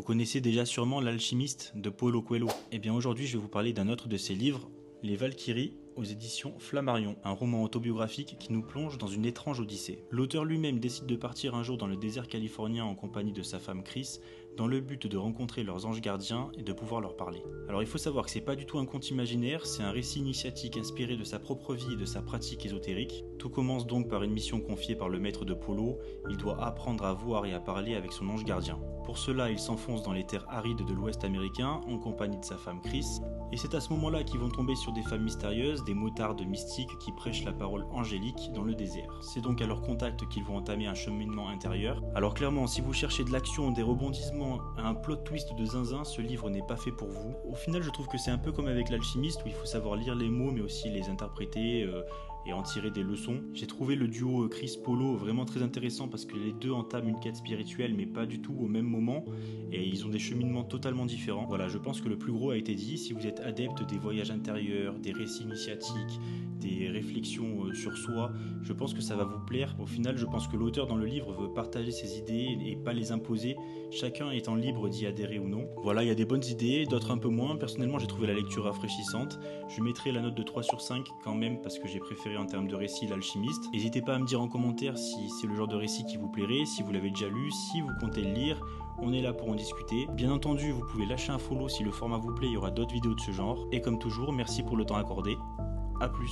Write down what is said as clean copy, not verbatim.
connaissez déjà sûrement L'Alchimiste de Paulo Coelho. Et bien aujourd'hui, je vais vous parler d'un autre de ses livres, Les Valkyries, aux éditions Flammarion, un roman autobiographique qui nous plonge dans une étrange odyssée. L'auteur lui-même décide de partir un jour dans le désert californien en compagnie de sa femme Chris, dans le but de rencontrer leurs anges gardiens et de pouvoir leur parler. Alors il faut savoir que c'est pas du tout un conte imaginaire, c'est un récit initiatique inspiré de sa propre vie et de sa pratique ésotérique. Tout commence donc par une mission confiée par le maître de Paulo, il doit apprendre à voir et à parler avec son ange gardien. Pour cela, il s'enfonce dans les terres arides de l'Ouest américain en compagnie de sa femme Chris, et c'est à ce moment-là qu'ils vont tomber sur des femmes mystérieuses, des motardes mystiques qui prêchent la parole angélique dans le désert. C'est donc à leur contact qu'ils vont entamer un cheminement intérieur. Alors clairement, si vous cherchez de l'action, des rebondissements, un plot twist de zinzin, ce livre n'est pas fait pour vous. Au final, je trouve que c'est un peu comme avec L'Alchimiste, où il faut savoir lire les mots mais aussi les interpréter et en tirer des leçons. J'ai trouvé le duo Chris-Paulo vraiment très intéressant parce que les deux entament une quête spirituelle mais pas du tout au même moment et ils ont des cheminements totalement différents. Voilà, je pense que le plus gros a été dit. Si vous êtes adepte des voyages intérieurs, des récits initiatiques, des réflexions sur soi, je pense que ça va vous plaire. Au final, je pense que l'auteur dans le livre veut partager ses idées et pas les imposer, chacun étant libre d'y adhérer ou non. Voilà, il y a des bonnes idées, d'autres un peu moins. Personnellement, j'ai trouvé la lecture rafraîchissante. Je mettrai la note de 3 sur 5 quand même parce que j'ai préféré en termes de récit L'Alchimiste. N'hésitez pas à me dire en commentaire si c'est le genre de récit qui vous plairait, si vous l'avez déjà lu, si vous comptez le lire. On est là pour en discuter. Bien entendu, vous pouvez lâcher un follow si le format vous plaît, il y aura d'autres vidéos de ce genre. Et comme toujours, merci pour le temps accordé. A plus.